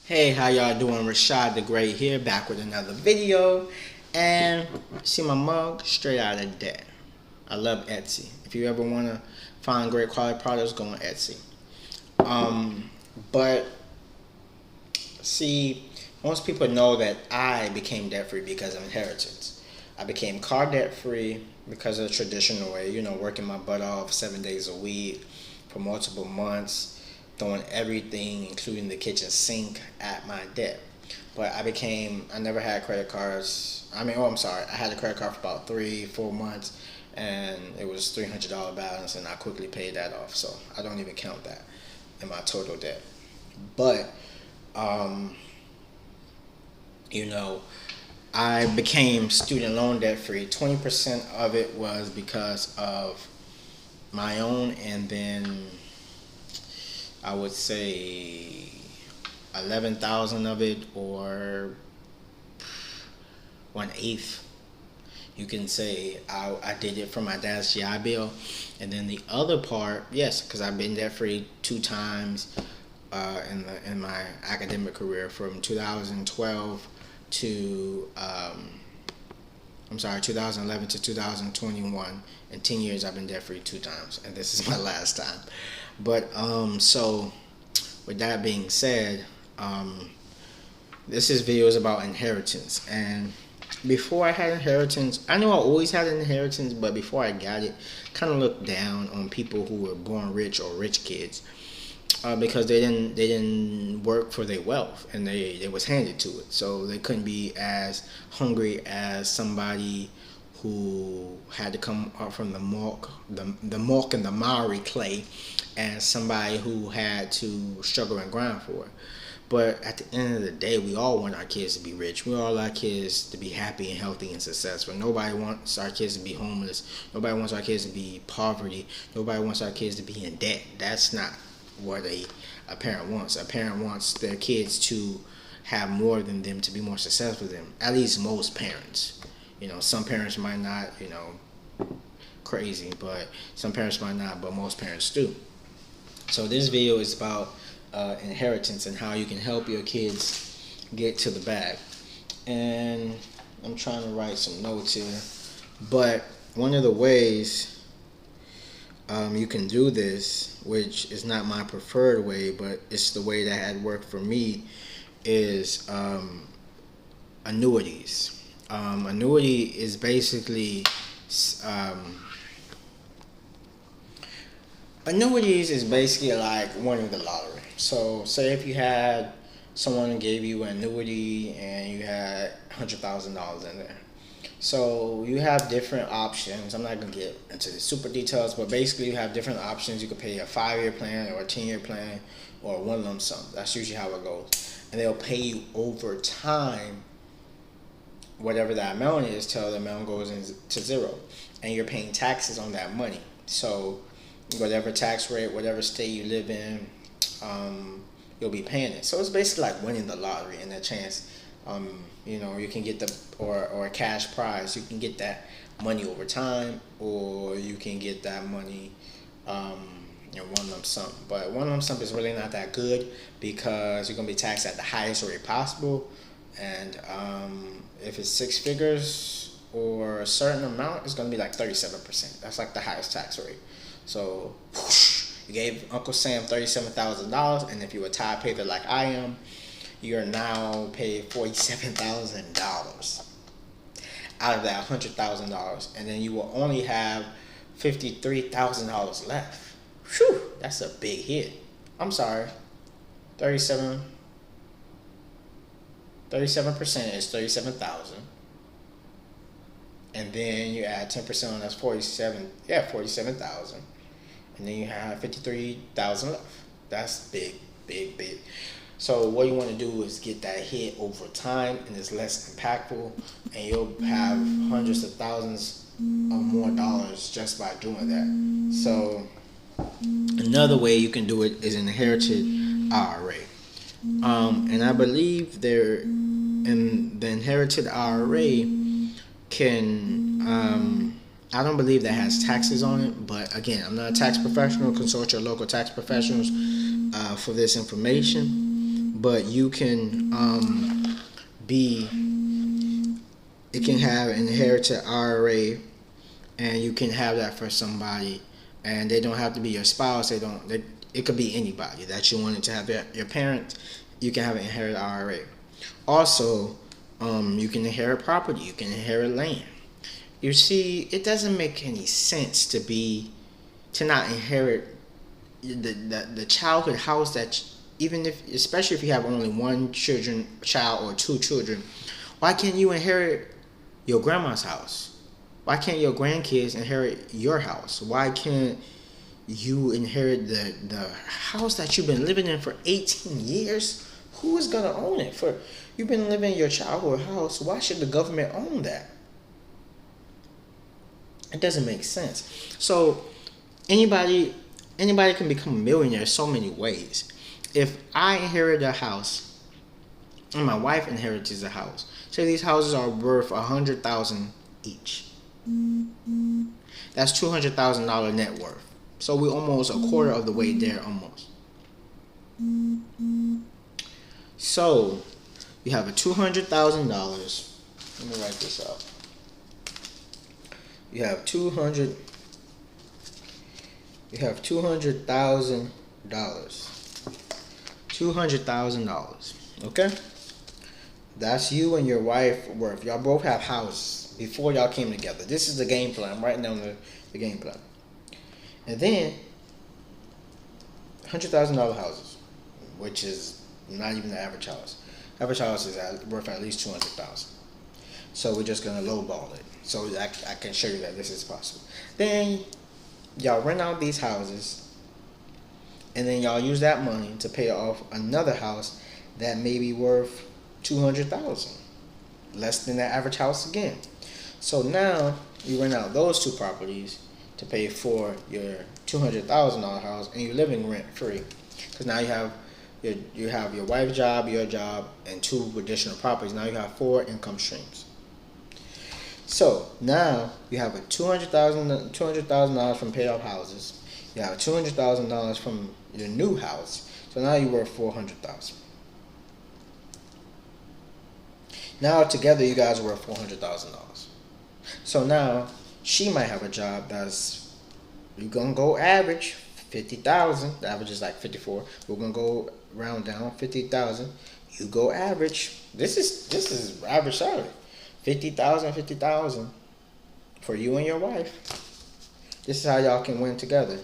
Hey, how y'all doing? Rashad the Great here, back with another video. And see my mug, straight out of debt. I love Etsy. If you ever want to find great quality products, go on Etsy. But see, most people know that I became debt free because of inheritance. I became car debt free because of the traditional way, working my butt off 7 days a week for multiple months, throwing everything, including the kitchen sink, at my debt. But I never had credit cards. I'm sorry, I had a credit card for about 3-4 months, and it was $300 balance, and I quickly paid that off. So I don't even count that in my total debt. But, you know, I became student loan debt free. 20% of it was because of my own, and then I would say 11,000 of it, or 1/8. You can say I did it for my dad's GI Bill, and then the other part, yes, because I've been debt free 2 times in my academic career, from 2012 to 2011 to 2021. In 10 years, I've been debt free 2 times, and this is my last time. But so with that being said, this video is about inheritance. And before I had inheritance, I know I always had an inheritance, but before I got it, kind of looked down on people who were born rich or rich kids, because they didn't work for their wealth, and they was handed to it. So they couldn't be as hungry as somebody who had to come up from the muck and the miry clay, and somebody who had to struggle and grind for it. But at the end of the day, we all want our kids to be rich. We all want our kids to be happy and healthy and successful. Nobody wants our kids to be homeless. Nobody wants our kids to be poverty. Nobody wants our kids to be in debt. That's not what a parent wants. A parent wants their kids to have more than them, to be more successful than them. At least most parents. Some parents might not, crazy, but some parents might not, but most parents do. So this video is about inheritance and how you can help your kids get to the bag. And I'm trying to write some notes here. But one of the ways you can do this, which is not my preferred way, but it's the way that had worked for me, is annuities. Annuity is basically annuities is basically like winning the lottery. So say if you had someone gave you an annuity and you had $100,000 in there. So you have different options. I'm not gonna get into the super details, but basically you have different options. You could pay a 5-year plan or a 10-year plan or one lump sum. That's usually how it goes. And they'll pay you over time whatever that amount is till the amount goes into zero, and you're paying taxes on that money. So whatever tax rate, whatever state you live in, you'll be paying it. So it's basically like winning the lottery, and a chance, you can get or a cash prize. You can get that money over time, or you can get that money in one lump sum. But one lump sum is really not that good, because you're gonna be taxed at the highest rate possible, and if it's 6 figures or a certain amount, it's gonna be like 37%. That's like the highest tax rate. So whoosh, you gave Uncle Sam $37,000, and if you're a tie payer like I am, you're now paid $47,000 out of that $100,000, and then you will only have $53,000 left. Whew, that's a big hit. I'm sorry, 37% is 37,000, and then you add 10% on that's 47,000, and then you have 53,000 left. That's big. So what you want to do is get that hit over time, and it's less impactful, and you'll have hundreds of thousands of more dollars just by doing that. So another way you can do it is an inherited IRA. And I believe in the inherited IRA can, I don't believe that has taxes on it, but again, I'm not a tax professional. Consult your local tax professionals for this information. but you can be it can have an inherited IRA, and you can have that for somebody, and they don't have to be your spouse. It could be anybody that you wanted to have your parents. You can have an inherited IRA. Also, you can inherit property. You can inherit land. You see, it doesn't make any sense to not inherit the childhood house that, even if, especially if you have only one child or two children. Why can't you inherit your grandma's house? Why can't your grandkids inherit your house? Why can't you inherit the house that you've been living in for 18 years? Who is gonna own it? You've been living in your childhood house. Why should the government own that? It doesn't make sense. So anybody can become a millionaire so many ways. If I inherit a house and my wife inherits a house, say these houses are worth $100,000 each. That's $200,000 net worth. So we're almost a quarter of the way there, almost. So you have a $200,000. Let me write this out. You have $200,000. $200,000. Okay? That's you and your wife worth. Y'all both have houses before y'all came together. This is the game plan. I'm writing down the game plan. And then $100,000 houses, which is not even the average house. Average house is worth at least $200,000. So we're just gonna lowball it. So I can show you that this is possible. Then y'all rent out these houses, and then y'all use that money to pay off another house that may be worth $200,000, less than the average house again. So now you rent out those two properties to pay for your $200,000 house, and you're living rent free, because now you have your wife's job, your job, and two additional properties. Now you have 4 income streams. So now you have a $200,000 from paid off houses. You have $200,000 from your new house. So now you're worth $400,000. Now together you guys are worth $400,000. So now she might have a job that's, you're gonna go average 50,000. The average is like 54. We're gonna go round down 50,000. You go average. This is average salary. 50,000 for you and your wife. This is how y'all can win together.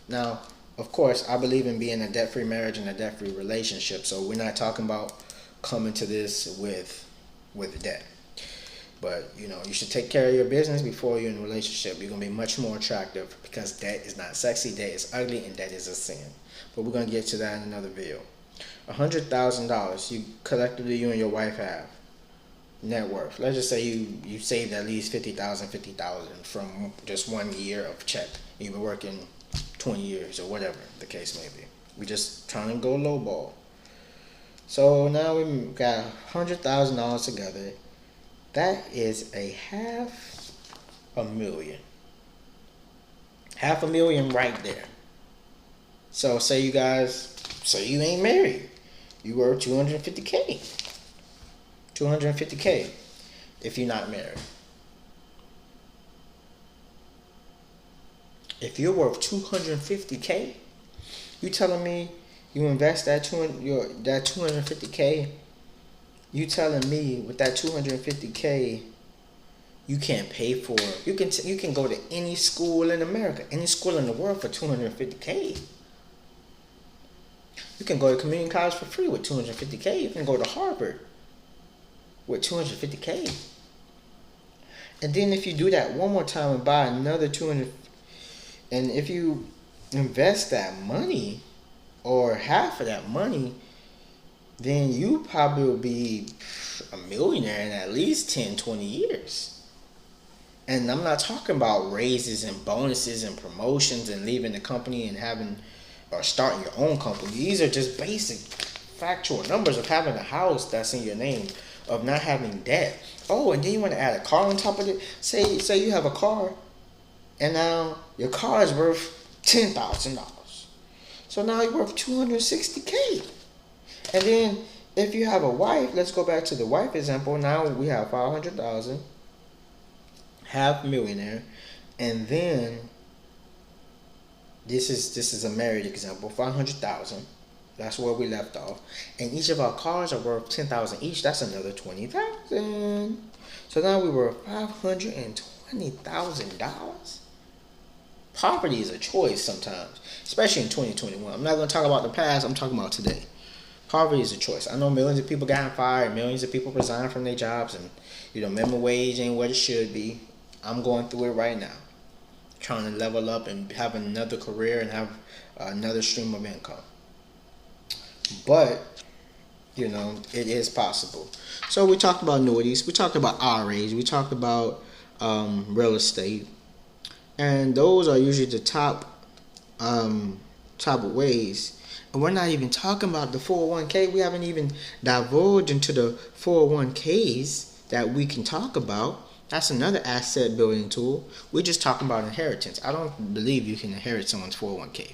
Now, of course, I believe in being a debt-free marriage and a debt-free relationship. So we're not talking about coming to this with debt. But you should take care of your business before you're in a relationship. You're gonna be much more attractive, because debt is not sexy, debt is ugly, and debt is a sin. But we're gonna get to that in another video. $100,000 collectively you and your wife have net worth. Let's just say you saved at least 50,000 from just 1 year of check. You've been working 20 years or whatever the case may be. We're just trying to go lowball. So now we got $100,000 together. That is a $500,000. $500,000 right there. So say you ain't married. You worth $250K. $250K if you're not married. If you're worth $250K, you telling me you invest that $250K? You telling me with that $250K, you can't pay for? You can go to any school in America, any school in the world for $250K. You can go to community college for free with $250K. You can go to Harvard with $250K. And then if you do that one more time and buy another $200, and if you invest that money or half of that money, then you probably will be a millionaire in at least 10, 20 years. And I'm not talking about raises and bonuses and promotions and leaving the company and having or starting your own company. These are just basic factual numbers of having a house that's in your name, of not having debt. Oh, and then you want to add a car on top of it. Say you have a car, and now your car is worth $10,000. So now you're worth $260K. And then if you have a wife, let's go back to the wife example. Now we have 500,000, half millionaire, and then this is a married example, 500,000. That's where we left off, and each of our cars are worth 10,000 each. That's another 20,000. So now we were $520,000. Poverty is a choice sometimes, especially in 2021. I'm not going to talk about the past. I'm talking about today. Poverty is a choice. I know millions of people got fired, millions of people resigned from their jobs, and minimum wage ain't what it should be. I'm going through it right now, trying to level up and have another career and have another stream of income. But it is possible. So we talked about annuities, we talked about IRAs, we talked about real estate, and those are usually the top ways. And we're not even talking about the 401k. We haven't even divulged into the 401ks that we can talk about. That's another asset building tool. We're just talking about inheritance. I don't believe you can inherit someone's 401k.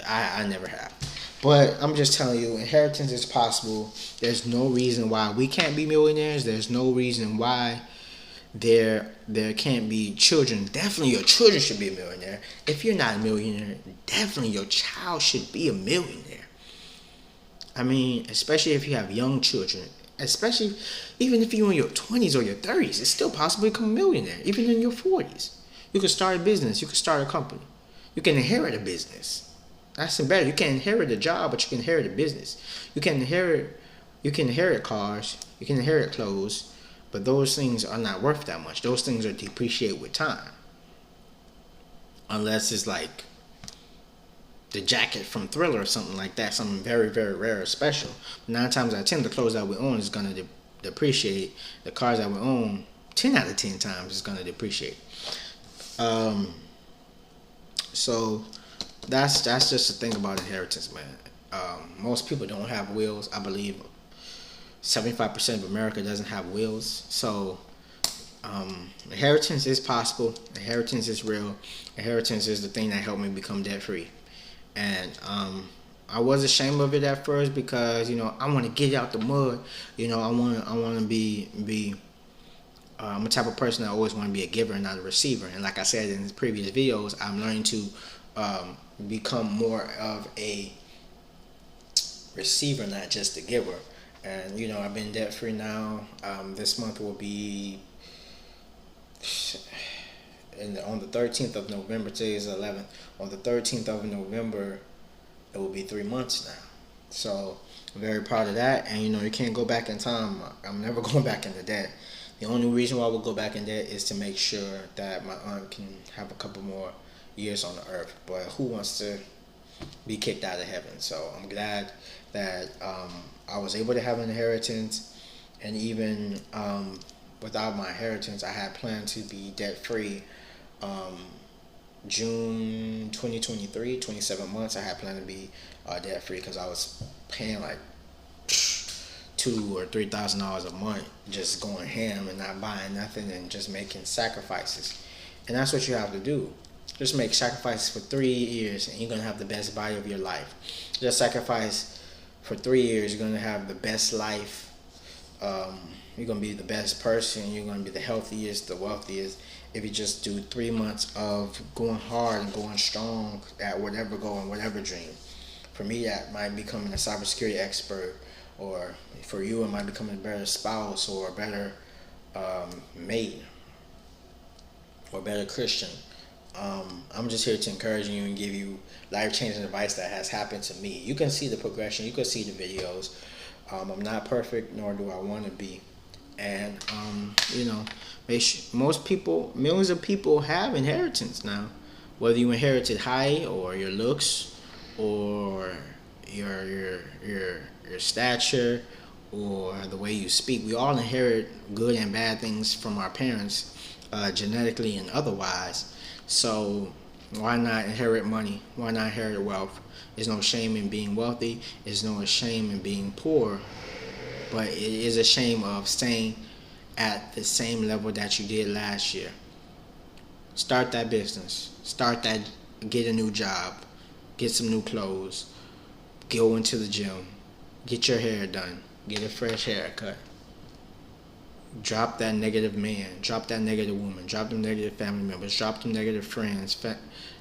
I never have. But I'm just telling you, inheritance is possible. There's no reason why we can't be millionaires. There's no reason why there can't be children. Definitely your children should be a millionaire. If you're not a millionaire, definitely your child should be a millionaire. I mean, especially if you have young children. Especially even if you're in your 20s or your 30s, it's still possible to become a millionaire. Even in your 40s. You can start a business. You can start a company. You can inherit a business. That's better. You can inherit a job, but you can inherit a business. You can inherit cars. You can inherit clothes. But those things are not worth that much. Those things are depreciate with time. Unless it's like the jacket from Thriller or something like that. Something very, very rare or special. But 9 times out of 10, the clothes that we own is going to depreciate. The cars that we own, 10 out of 10 times is going to depreciate. So that's just the thing about inheritance, man. Most people don't have wills. I believe 75% of America doesn't have wills. So inheritance is possible. Inheritance is real. Inheritance is the thing that helped me become debt free. And I was ashamed of it at first because I want to get out the mud. I want to be. I'm the type of person that always want to be a giver and not a receiver. And like I said in the previous videos, I'm learning to become more of a receiver, not just a giver. And I've been debt free now. This month will be on the 13th of November. Today is the 11th. On the 13th of November, it will be 3 months now. So I'm very proud of that. And you can't go back in time. I'm never going back into debt. The only reason why we'll go back in debt is to make sure that my aunt can have a couple more years on the earth. But who wants to be kicked out of heaven? So I'm glad that I was able to have an inheritance. And even without my inheritance, I had planned to be debt free. June 2023, 27 months, I had planned to be debt free because I was paying like $2,000 or $3,000 a month, just going ham and not buying nothing and just making sacrifices. And that's what you have to do. Just make sacrifices for 3 years, and you're gonna have the best body of your life. Just sacrifice for 3 years, you're gonna have the best life. You're gonna be the best person. You're gonna be the healthiest, the wealthiest. If you just do 3 months of going hard and going strong at whatever goal and whatever dream. For me, that might be becoming a cybersecurity expert, or for you, it might become a better spouse or a better mate or better Christian. I'm just here to encourage you and give you life-changing advice that has happened to me. You can see the progression. You can see the videos. I'm not perfect, nor do I want to be. And, most people, millions of people have inheritance now. Whether you inherited height or your looks or your stature or the way you speak. We all inherit good and bad things from our parents, genetically and otherwise. So why not inherit money? Why not inherit wealth? There's no shame in being wealthy. There's no shame in being poor. But it is a shame of staying at the same level that you did last year. Start that business. Get a new job. Get some new clothes. Go into the gym. Get your hair done. Get a fresh haircut. Drop that negative man. Drop that negative woman. Drop them negative family members. Drop them negative friends,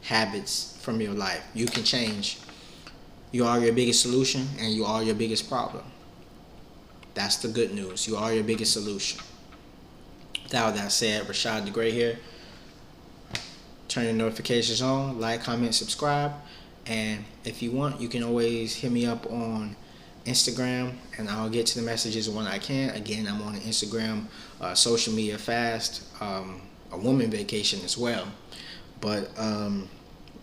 habits from your life. You can change. You are your biggest solution, and you are your biggest problem. That's the good news. You are your biggest solution. Without that said, Rashad the Gray here. Turn your notifications on. Like, comment, subscribe. And if you want, you can always hit me up on Instagram, and I'll get to the messages when I can. Again, I'm on Instagram, social media fast, a woman vacation as well. But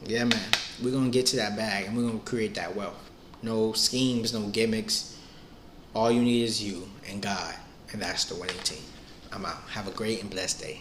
yeah, man, we're gonna get to that bag, and we're gonna create that wealth. No schemes, no gimmicks. All you need is you and God, and that's the winning team. I'm out. Have a great and blessed day.